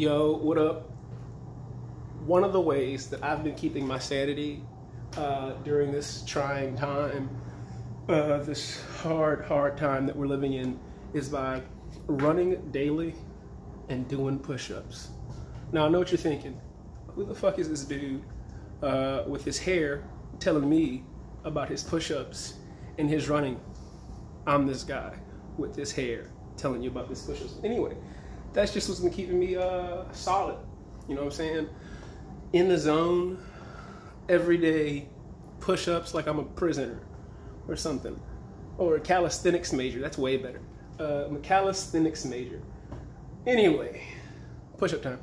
Yo, what up? One of the ways that I've been keeping my sanity during this trying time, this hard time that we're living in, is by running daily and doing push-ups. Now, I know what you're thinking. Who the fuck is this dude with his hair telling me about his push-ups and his running? I'm this guy with this hair telling you about this push-ups. Anyway, that's just what's been keeping me solid. You know what I'm saying? In the zone, every day, push-ups like I'm a prisoner or something. Or a calisthenics major, that's way better. I'm a calisthenics major. Anyway, push-up time.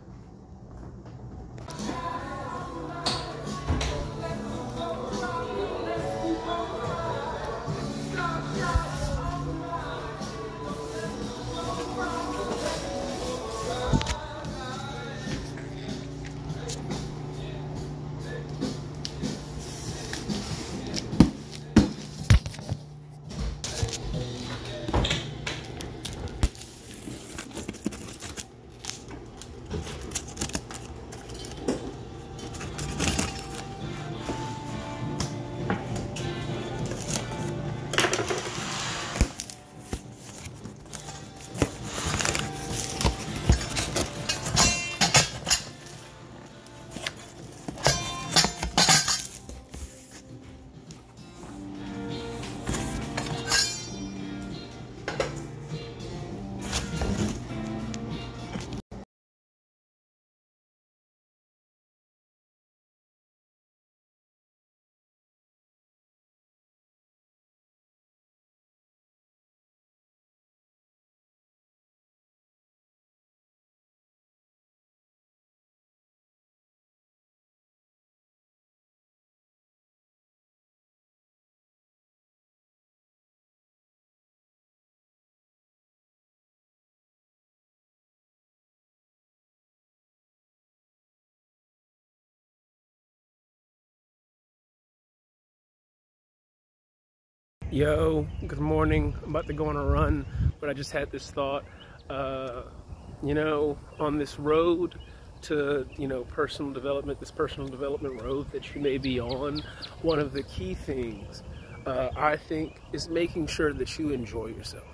Yo, good morning. I'm about to go on a run, but I just had this thought. You know, on this road to, personal development, this personal development road that you may be on, one of the key things, I think, is making sure that you enjoy yourself.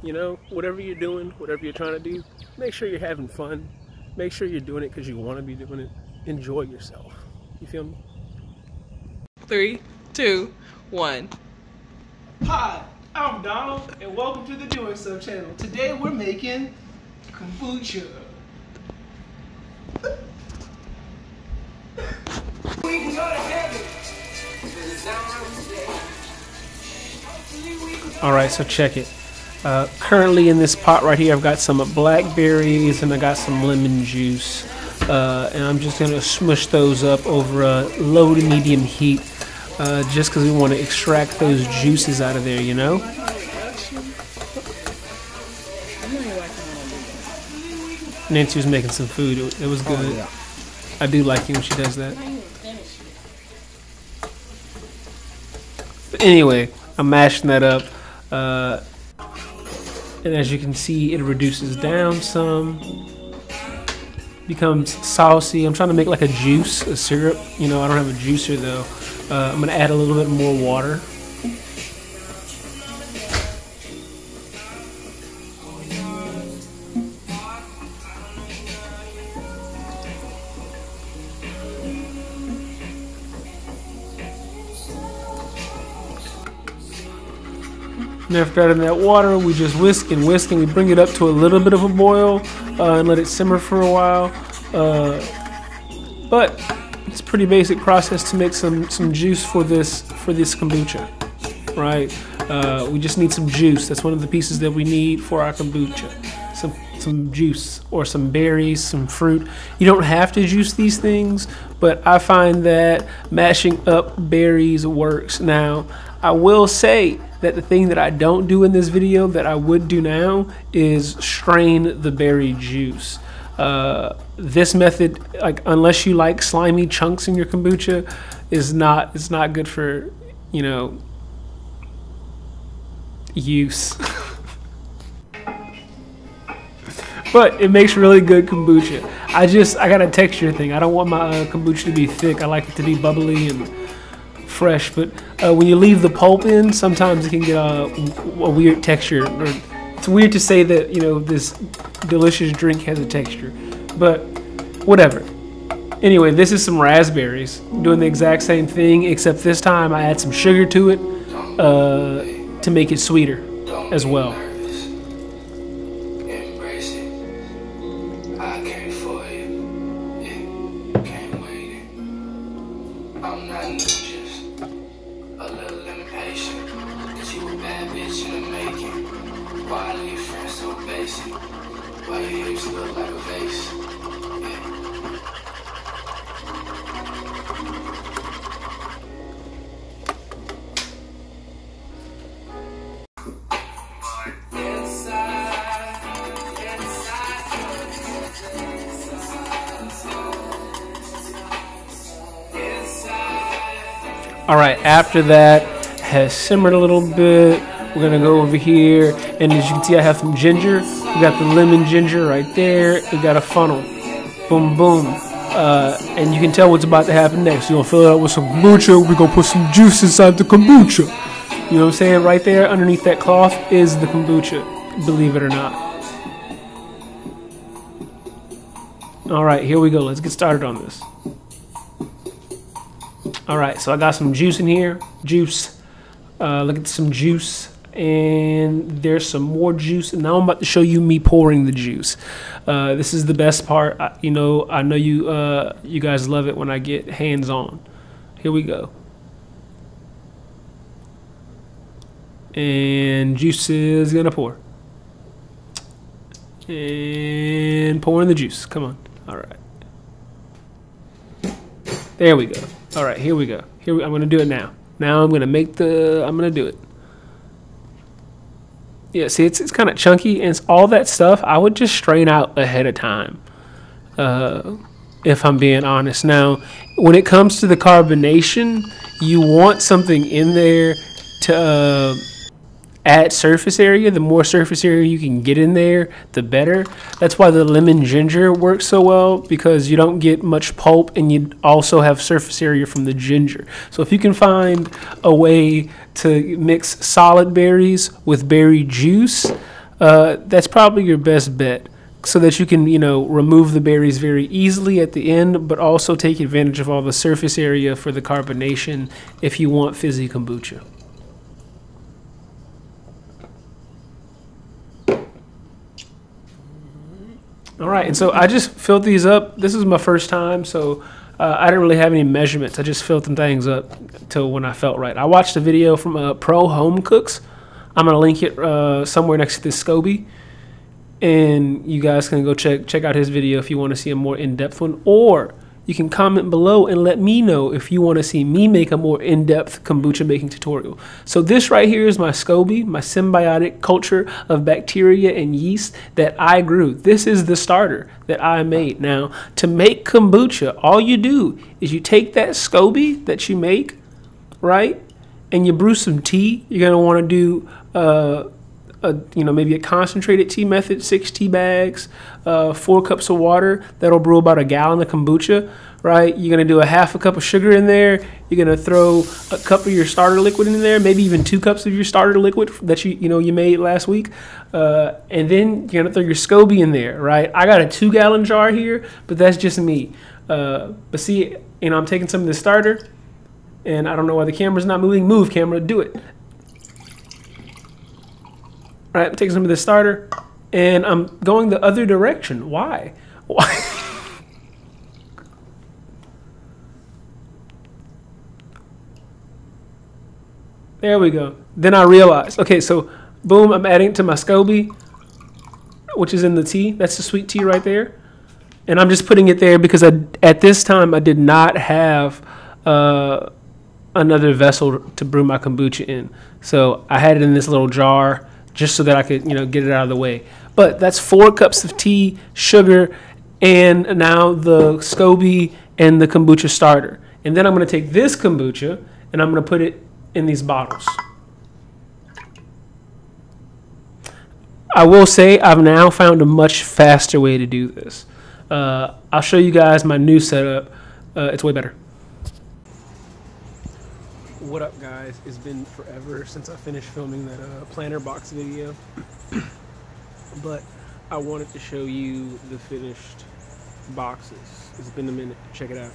You know, whatever you're doing, whatever you're trying to do, make sure you're having fun. Make sure you're doing it because you want to be doing it. Enjoy yourself. You feel me? 3, 2, 1. Hi, I'm Donald, and welcome to the Doing Stuff channel. Today we're making kombucha. Alright, so check it. Currently in this pot right here, I've got some blackberries and I got some lemon juice. And I'm just going to smush those up over a low to medium heat. Just because we want to extract those juices out of there, you know? Nancy was making some food. It was good. Oh, yeah. I do like it when she does that. But anyway, I'm mashing that up. And as you can see, it reduces down some. Becomes saucy. I'm trying to make like a juice, a syrup. You know, I don't have a juicer though. I'm going to add a little bit more water. And after adding that water, we just whisk and whisk and we bring it up to a little bit of a boil and let it simmer for a while. But it's a pretty basic process to make some juice for this kombucha, right? We just need some juice. That's one of the pieces that we need for our kombucha. Some juice or some berries, some fruit. You don't have to juice these things, but I find that mashing up berries works. Now, I will say that the thing that I don't do in this video that I would do now is strain the berry juice. This method, like, unless you like slimy chunks in your kombucha, it's not good for, use. But it makes really good kombucha. I got a texture thing. I don't want my kombucha to be thick. I like it to be bubbly and fresh. But when you leave the pulp in, sometimes it can get a weird texture. It's weird to say that, you know, this delicious drink has a texture. But whatever. Anyway, this is some raspberries. Doing the exact same thing, except this time I add some sugar to it to make it sweeter as well. All right, after that has simmered a little bit, we're gonna go over here, and as you can see, I have some ginger. We got the lemon ginger right there. We got a funnel, boom, boom, and you can tell what's about to happen next. You're gonna fill it up with some kombucha. We're gonna put some juice inside the kombucha. You know what I'm saying? Right there, underneath that cloth is the kombucha. Believe it or not. All right, here we go. Let's get started on this. All right, so I got some juice in here. Juice. Look at some juice. And there's some more juice. And now I'm about to show you me pouring the juice. This is the best part. I know you guys love it when I get hands-on. Here we go. And juice is gonna pour. And pouring the juice. Come on. All right. There we go. All right, here we go. I'm gonna do it now. Now I'm gonna do it. Yeah, see, it's kind of chunky, and it's all that stuff I would just strain out ahead of time, if I'm being honest. Now, when it comes to the carbonation, you want something in there to add surface area. The more surface area you can get in there, the better. That's why the lemon ginger works so well, because you don't get much pulp and you also have surface area from the ginger. So if you can find a way to mix solid berries with berry juice, that's probably your best bet, so that you can, remove the berries very easily at the end, but also take advantage of all the surface area for the carbonation if you want fizzy kombucha. All right, and so I just filled these up. This is my first time, so I didn't really have any measurements. I just filled some things up till when I felt right. I watched a video from Pro Home Cooks. I'm gonna link it somewhere next to this SCOBY, and you guys can go check out his video if you want to see a more in-depth one, or you can comment below and let me know if you want to see me make a more in-depth kombucha making tutorial. So this right here is my SCOBY, my symbiotic culture of bacteria and yeast that I grew. This is the starter that I made. Now, to make kombucha, all you do is you take that SCOBY that you make, right, and you brew some tea. You're going to want to do maybe a concentrated tea method, 6 tea bags, 4 cups of water. That'll brew about a gallon of kombucha, right? You're gonna do a half a cup of sugar in there. You're gonna throw a cup of your starter liquid in there, maybe even 2 cups of your starter liquid that you made last week, and then you're gonna throw your SCOBY in there, right? I got a 2-gallon jar here, but that's just me. But see, I'm taking some of the starter, and I don't know why the camera's not moving. Move, camera, do it. All right, I'm taking some of the starter, and I'm going the other direction. Why? There we go. Then I realized, okay, so boom, I'm adding it to my SCOBY, which is in the tea. That's the sweet tea right there. And I'm just putting it there because at this time I did not have another vessel to brew my kombucha in. So I had it in this little jar, just so that I could, get it out of the way. But that's 4 cups of tea, sugar, and now the SCOBY and the kombucha starter. And then I'm going to take this kombucha and I'm going to put it in these bottles. I will say I've now found a much faster way to do this. I'll show you guys my new setup. It's way better. What up, guys? It's been forever since I finished filming that planter box video. But I wanted to show you the finished boxes. It's been a minute. Check it out.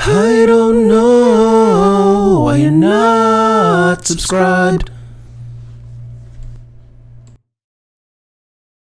I don't know why you're not subscribed.